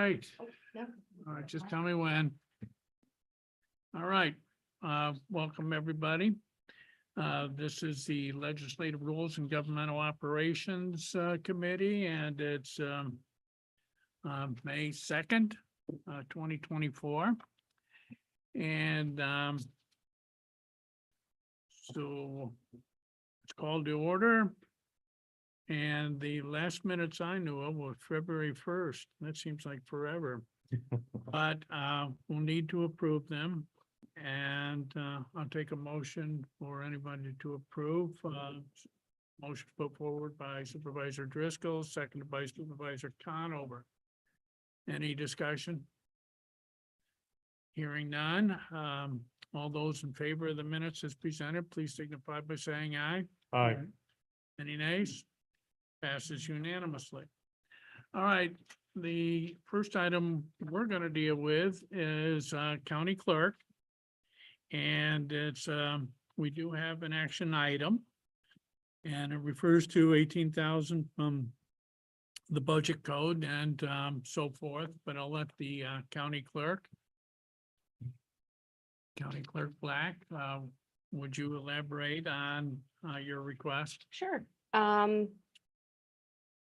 right. No. All right, just tell me when. All right, welcome, everybody. This is the Legislative Rules and Governmental Operations Committee, and it's May 2nd, 2024. And so it's called to order. And the last minutes I knew of was February 1st. That seems like forever. But we'll need to approve them. And I'll take a motion for anybody to approve. Motion put forward by Supervisor Driscoll, seconded by Supervisor Conover. Any discussion? Hearing none. All those in favor of the minutes as presented, please signify by saying aye. Aye. Any nays? Passes unanimously. All right, the first item we're going to deal with is county clerk. And it's, we do have an action item. And it refers to 18,000 from the budget code and so forth, but I'll let the County Clerk Black, would you elaborate on your request? Sure.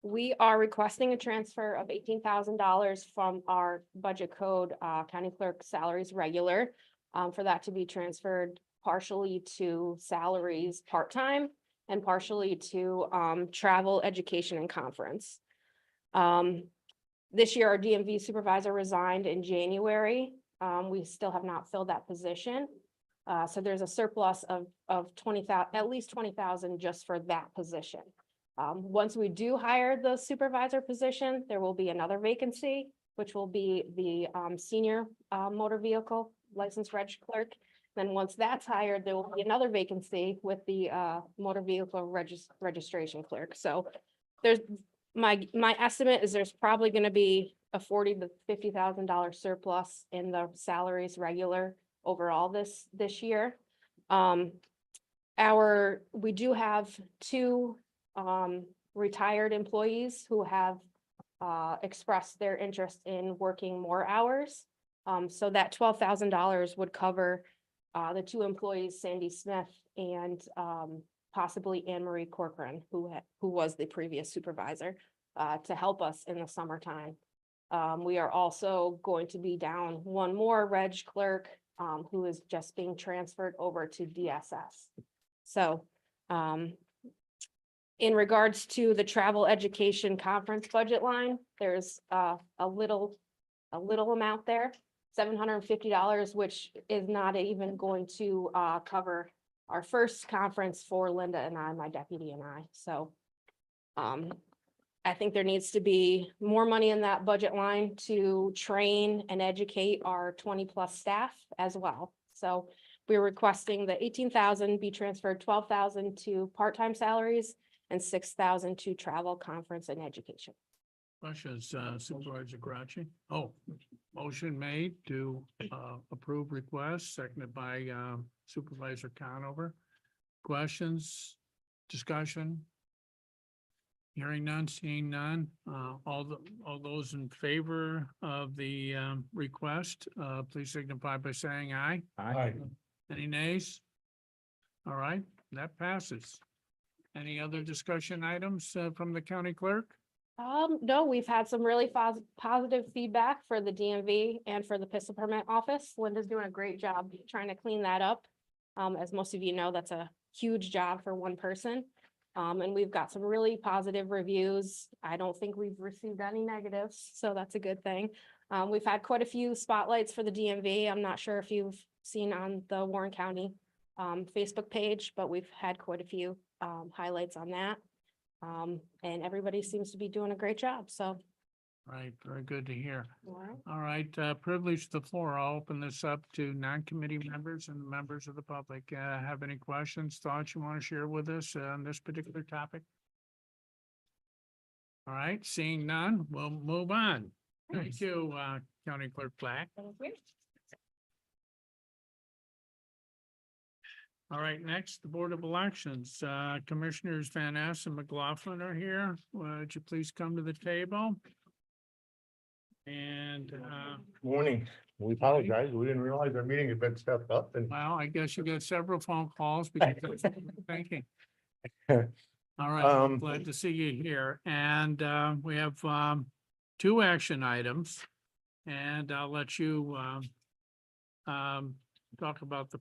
We are requesting a transfer of $18,000 from our budget code, county clerk salaries regular, for that to be transferred partially to salaries part-time and partially to travel, education, and conference. This year, our DMV supervisor resigned in January. We still have not filled that position. So there's a surplus of 20,000, at least 20,000 just for that position. Once we do hire the supervisor position, there will be another vacancy, which will be the senior motor vehicle licensed reg clerk. Then once that's hired, there will be another vacancy with the motor vehicle registration clerk. So there's my estimate is there's probably going to be a $40,000 to $50,000 surplus in the salaries regular overall this year. We do have two retired employees who have expressed their interest in working more hours. So that $12,000 would cover the two employees, Sandy Smith and possibly Anne Marie Corcoran, who was the previous supervisor, to help us in the summertime. We are also going to be down one more reg clerk who is just being transferred over to DSS. So in regards to the travel education conference budget line, there's a little amount there, $750, which is not even going to cover our first conference for Linda and I, my deputy and I. So I think there needs to be more money in that budget line to train and educate our 20+ staff as well. So we're requesting the 18,000 be transferred, 12,000 to part-time salaries and 6,000 to travel, conference, and education. Questions, Supervisor Garachi? Oh, motion made to approve request, seconded by Supervisor Conover. Questions, discussion? Hearing none, seeing none. All those in favor of the request, please signify by saying aye. Aye. Any nays? All right, that passes. Any other discussion items from the county clerk? No, we've had some really positive feedback for the DMV and for the PISA permit office. Linda's doing a great job trying to clean that up. As most of you know, that's a huge job for one person. And we've got some really positive reviews. I don't think we've received any negatives, so that's a good thing. We've had quite a few spotlights for the DMV. I'm not sure if you've seen on the Warren County Facebook page, but we've had quite a few highlights on that. And everybody seems to be doing a great job, so. Right, very good to hear. All right. All right, privilege the floor. I'll open this up to non-committee members and members of the public. Have any questions, thoughts you want to share with us on this particular topic? All right, seeing none, we'll move on. Thank you, County Clerk Black. Thank you. All right, next, the Board of Elections. Commissioners Van Ness and McLaughlin are here. Would you please come to the table? And And, Morning. We apologize. We didn't realize our meeting had been stepped up and well, I guess you got several phone calls because that's what I'm thinking. All right, well, glad to see you here. And we have two action items. And I'll let you talk about the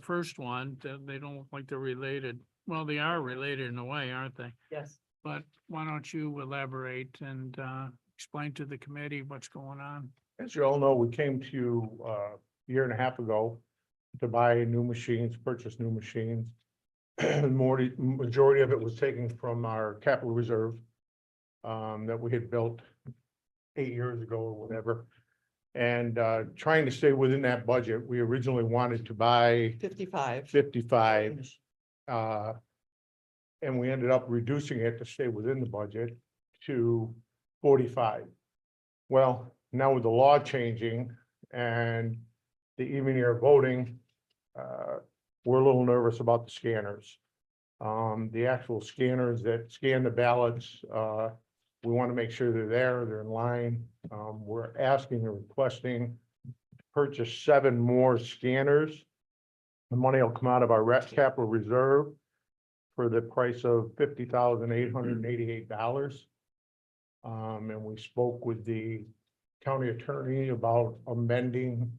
first one. They don't look like they're related. Well, they are related in a way, aren't they? Yes. But why don't you elaborate and explain to the committee what's going on? as you all know, we came to you a year and a half ago to buy new machines, purchase new machines. Majority of it was taken from our capital reserve that we had built 8 years ago or whatever. And trying to stay within that budget, we originally wanted to buy 55. 55. And we ended up reducing it to stay within the budget to 45. Well, now with the law changing and the even year voting, we're a little nervous about the scanners. The actual scanners that scan the ballots, we want to make sure they're in line. We're asking and requesting to purchase 7 more scanners. The money will come out of our capital reserve for the price of $50,888. And we spoke with the county attorney about amending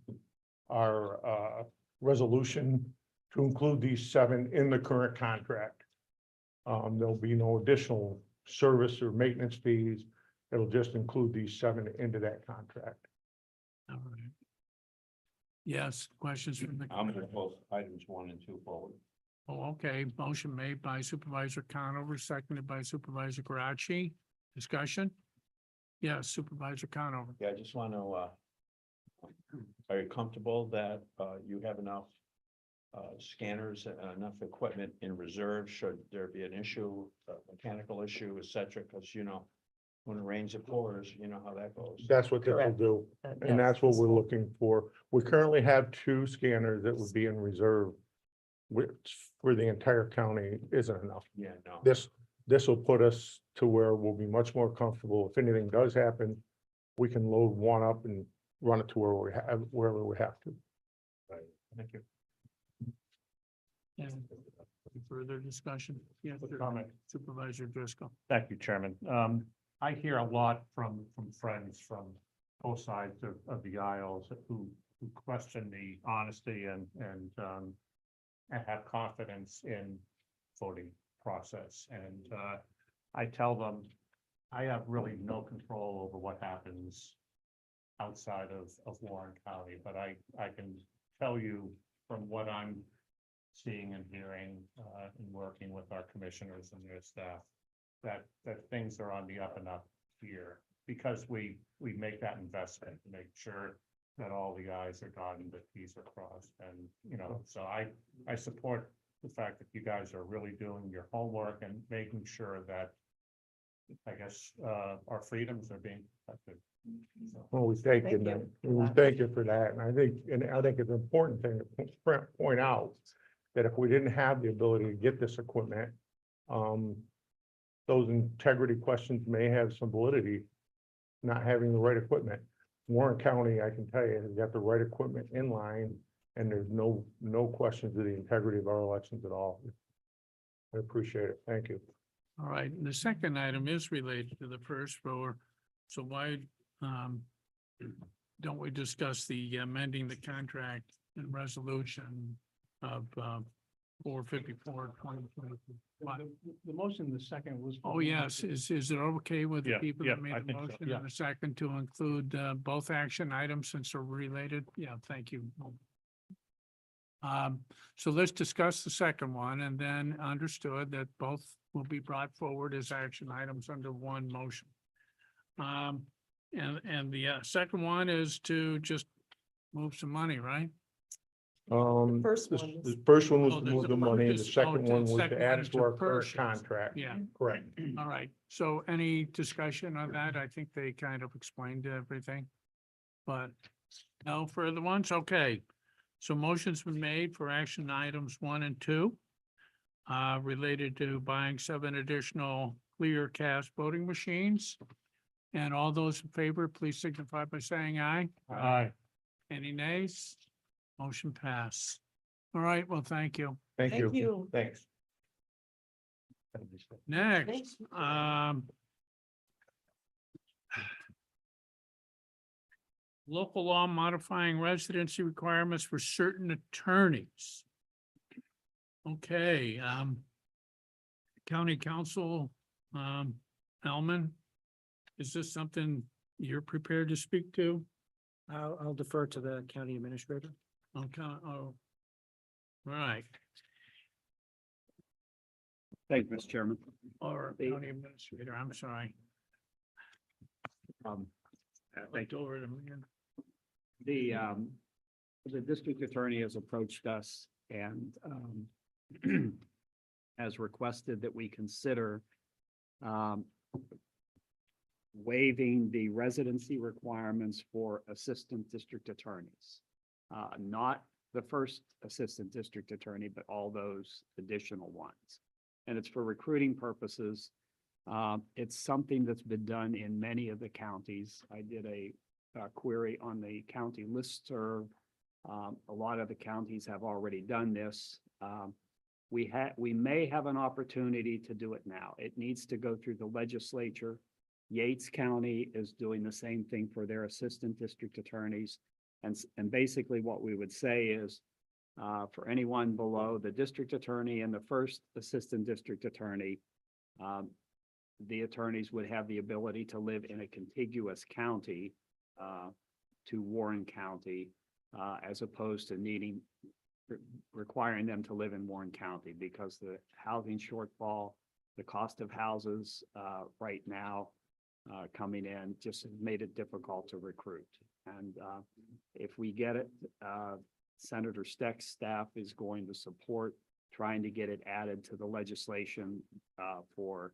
our resolution to include these 7 in the current contract. There'll be no additional service or maintenance fees. It'll just include these 7 into that contract. All right. Yes, questions from the. I'm gonna post items 1 and 2 forward. Oh, okay. Motion made by Supervisor Conover, seconded by Supervisor Garachi. Discussion? Yes, Supervisor Conover. Yeah, I just want to, are you comfortable that you have enough scanners and enough equipment in reserve should there be an issue, a mechanical issue, et cetera? Because, you know, when it rains, it pours, you know how that goes. That's what this will Correct. do. And that's what we're looking for. We currently have 2 scanners that would be in reserve, which for the entire county isn't enough. Yeah, no. This will put us to where we'll be much more comfortable. If anything does happen, we can load one up and run it to wherever we have to. Thank you. Any further discussion? Yes, sir. Comment. Supervisor Driscoll. Thank you, Chairman. I hear a lot from friends from both sides of the aisles who question the honesty and have confidence in voting process. And I tell them, I have really no control over what happens outside of Warren County, but I can tell you from what I'm seeing and hearing and working with our commissioners and their staff, that things are on the up and up here, because we make that investment to make sure that all the i's are dotted, the t's are crossed. And, you know, so I support the fact that you guys are really doing your homework and making sure that, I guess, our freedoms are being protected. So, Well, we thank you, Thank then. you. We thank you for that. And I think it's an important thing to point out that if we didn't have the ability to get this equipment, those integrity questions may have some validity, not having the right equipment. Warren County, I can tell you, has got the right equipment in line, and there's no questions of the integrity of our elections at all. I appreciate it. Thank you. All right, and the second item is related to the first rower. So why don't we discuss the amending the contract and resolution of 454/2022? the motion, the second was. Oh, yes. Is it okay with the Yeah, people yeah, that made I the think so, motion yeah. and a second to include both action items since they're related? Yeah, thank you. So let's discuss the second one and then understood that both will be brought forward as action items under one motion. And the second one is to just move some money, right? First This- one is- The first one was Oh, to there's move a the money, the purchase. second Oh, one was second to one add is it to to our current purchase. contract. Yeah. Correct. All right, so any discussion on that? I think they kind of explained everything. But no further ones, okay. So motion's been made for action items 1 and 2. Related to buying 7 additional clear cast voting machines. And all those in favor, please signify by saying aye. Aye. Any nays? Motion pass. All right, well, thank you. Thank Thank you. you. Thanks. Next, local law modifying residency requirements for certain attorneys. Okay, County Council, Elman, is this something you're prepared to speak to? I'll defer to the county administrator. Okay, oh. Right, Thank you, Mr. Chairman. or county administrator, I'm sorry. Thank Went over them again. The district attorney has approached us and has requested that we consider waiving the residency requirements for assistant district attorneys. Not the first assistant district attorney, but all those additional ones. And it's for recruiting purposes. It's something that's been done in many of the counties. I did a query on the county listserv. A lot of the counties have already done this. We may have an opportunity to do it now. It needs to go through the legislature. Yates County is doing the same thing for their assistant district attorneys. And basically what we would say is, for anyone below the district attorney and the first assistant district attorney, the attorneys would have the ability to live in a contiguous county to Warren County, as opposed to requiring them to live in Warren County, because the housing shortfall, the cost of houses right now coming in just made it difficult to recruit. And if we get it, Senator Steck's staff is going to support trying to get it added to the legislation for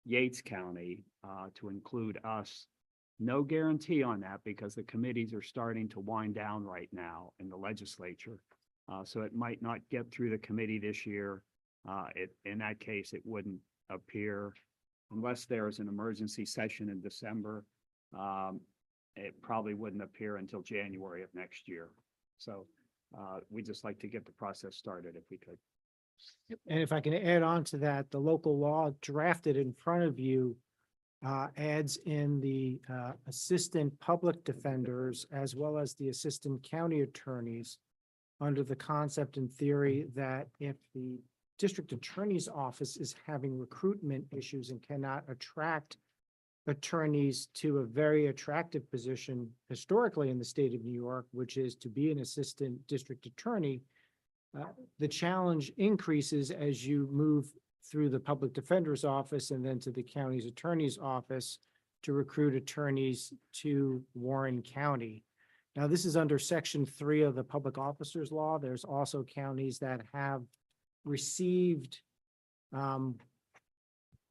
Yates County to include us. No guarantee on that, because the committees are starting to wind down right now in the legislature. So it might not get through the committee this year. In that case, it wouldn't appear unless there's an emergency session in December. It probably wouldn't appear until January of next year. So we'd just like to get the process started if we could. And if I can add on to that, the local law drafted in front of you adds in the assistant public defenders as well as the assistant county attorneys under the concept and theory that if the district attorney's office is having recruitment issues and cannot attract attorneys to a very attractive position historically in the state of New York, which is to be an assistant district attorney, the challenge increases as you move through the public defender's office and then to the county's attorney's office to recruit attorneys to Warren County. Now, this is under Section 3 of the Public Officers Law. There's also counties that have received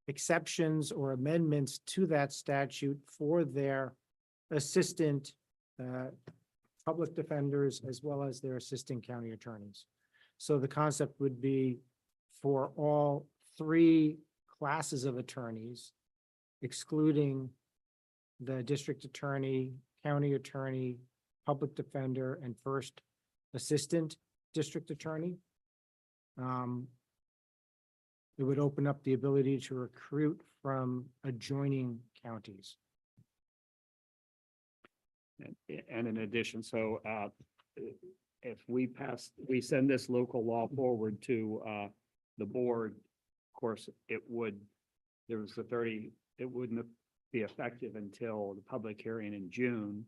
exceptions or amendments to that statute for their assistant public defenders as well as their assistant county attorneys. So the concept would be for all three classes of attorneys, excluding the district attorney, county attorney, public defender, and first assistant district attorney. It would open up the ability to recruit from adjoining counties. And in addition, so if we send this local law forward to the board, of course, it wouldn't be effective until the public hearing in June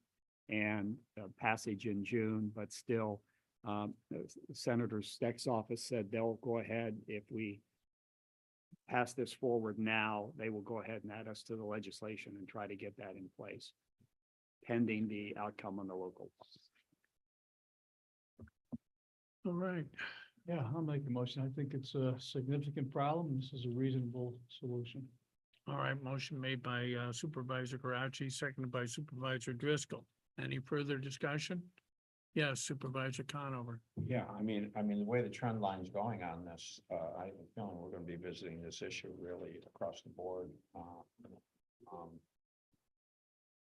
and passage in June, but still, Senator Steck's office said they'll go ahead if we pass this forward now, they will go ahead and add us to the legislation and try to get that in place pending the outcome on the local. All right, Yeah, I'll make the motion. I think it's a significant problem. This is a reasonable solution. all right, motion made by Supervisor Karachi, seconded by Supervisor Driscoll. Any further discussion? Yes, Supervisor Conover. Yeah, I mean, the way the trend line's going on this, I have a feeling we're gonna be visiting this issue really across the board.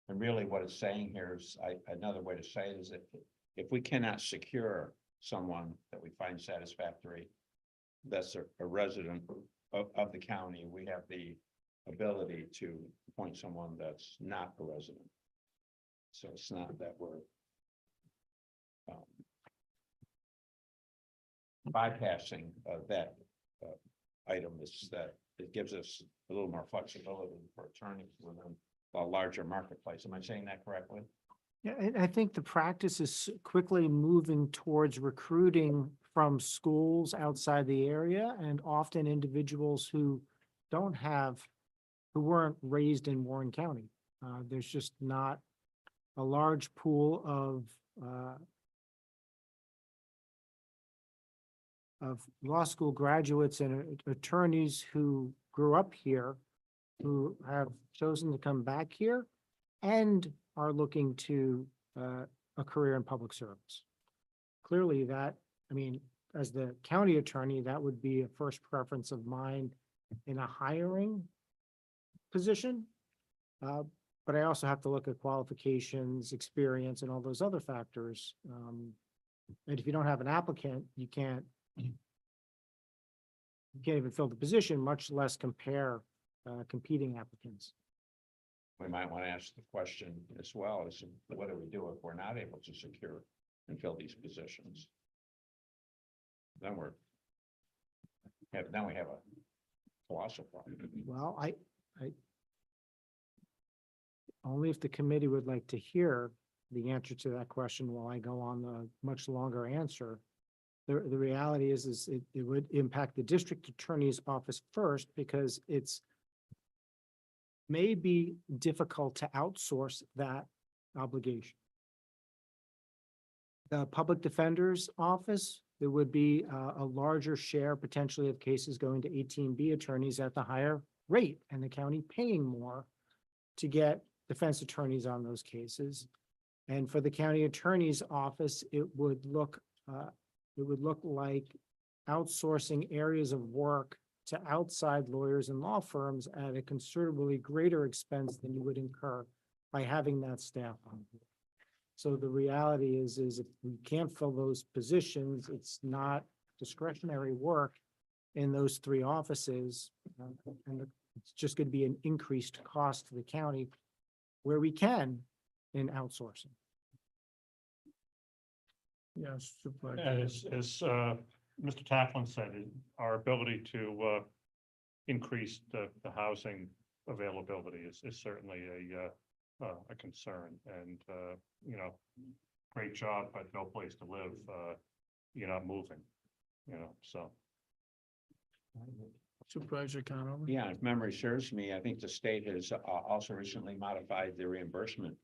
And really what it's saying here is, another way to say it is that if we cannot secure someone that we find satisfactory, that's a resident of the county, we have the ability to appoint someone that's not a resident. So it's not that we're bypassing that item. Is that it gives us a little more flexibility for attorneys within a larger marketplace. Am I saying that correctly? Yeah, and I think the practice is quickly moving towards recruiting from schools outside the area and often individuals who don't have, who weren't raised in Warren County. There's just not a large pool of law school graduates and attorneys who grew up here, who have chosen to come back here and are looking to a career in public service. Clearly that, I mean, as the county attorney, that would be a first preference of mine in a hiring position. But I also have to look at qualifications, experience, and all those other factors. And if you don't have an applicant, you can't even fill the position, much less compare competing applicants. We might want to ask the question as well as what do we do if we're not able to secure and fill these positions? Then we have a colossal problem. Well, I only if the committee would like to hear the answer to that question while I go on the much longer answer. The reality is it would impact the district attorney's office first because it's may be difficult to outsource that obligation. The public defender's office, there would be a larger share potentially of cases going to 18B attorneys at the higher rate and the county paying more to get defense attorneys on those cases. And for the county attorney's office, it would look like outsourcing areas of work to outside lawyers and law firms at a considerably greater expense than you would incur by having that staff on board. So the reality is if we can't fill those positions, it's not discretionary work in those three offices. And it's just going to be an increased cost to the county where we can in outsourcing. Yes. Supervisor. As Mr. Taplin said, our ability to increase the housing availability is certainly a concern. And, you know, great job, but no place to live, you're not moving, you know, so. Supervisor Conover? Yeah, if memory serves me, I think the state has also recently modified the reimbursement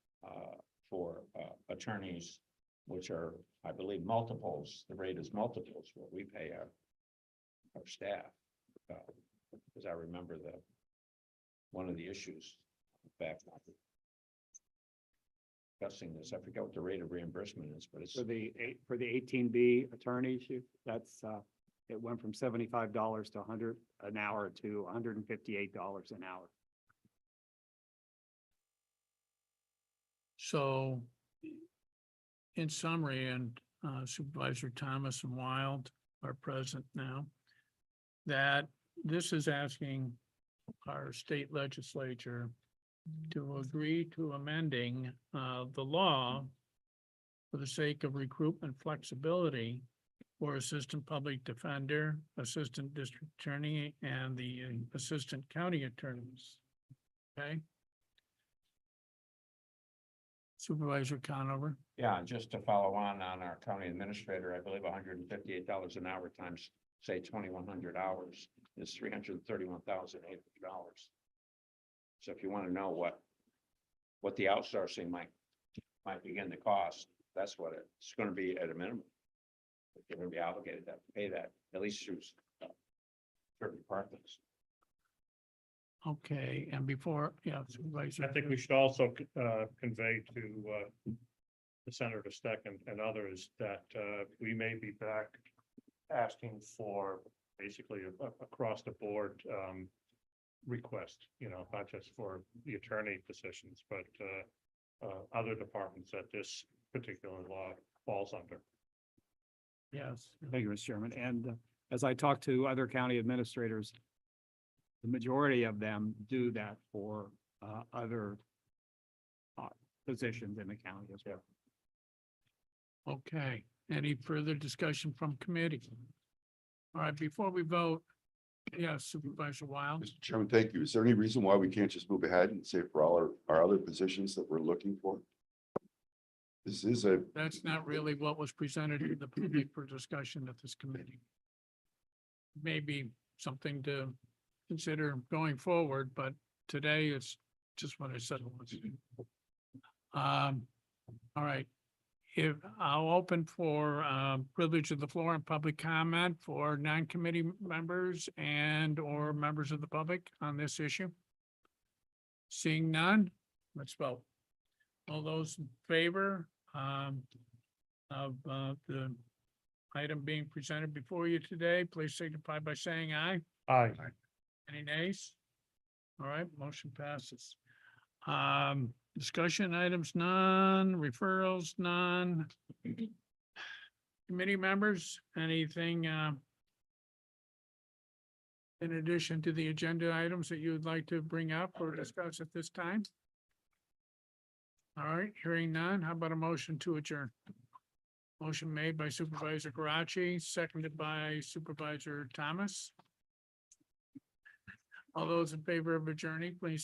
for attorneys, which are, I believe, multiples. The rate is multiples what we pay our staff. Because I remember one of the issues back discussing this. I forget what the rate of reimbursement is, but it's For the 18B attorneys, that's it went from $75 to $100 an hour to $158 an hour. So in summary, and Supervisor Thomas and Wild are present now, that this is asking our state legislature to agree to amending the law for the sake of recruitment flexibility for assistant public defender, assistant district attorney, and the assistant county attorneys. Okay. Supervisor Conover? yeah, just to follow on our county administrator, I believe $158 an hour times, say 2,100 hours is $331,800. So if you want to know what the outsourcing might begin to cost, that's what it's going to be at a minimum. You're going to be obligated to pay that at least through certain departments. Okay, and before, yeah, Supervisor. I think we should also convey to the Senator Steck and others that we may be back asking for basically across the board request, you know, not just for the attorney positions, but other departments that this particular law falls under. Yes. Thank you, Mr. Chairman. And as I talk to other county administrators, the majority of them do that for other positions in the county as well. Okay, any further discussion from committee? All right, before we vote, yes, Supervisor Wild, Mr. Chairman, thank you. Is there any reason why we can't just move ahead and say for all our other positions that we're looking for? This is a, that's not really what was presented to the public for discussion at this committee. Maybe something to consider going forward, but today it's just what I said. it was. All right. If I'll open for privilege of the floor and public comment for non-committee members and or members of the public on this issue. Seeing none, let's vote. All those in favor of the item being presented before you today, please signify by saying aye. Aye. Any nays? All right, motion passes. Discussion items, none, referrals, none. Committee members, anything in addition to the agenda items that you would like to bring up or discuss at this time? All right, hearing none, how about a motion to adjourn? Motion made by Supervisor Karachi, seconded by Supervisor Thomas. All those in favor of adjourning, please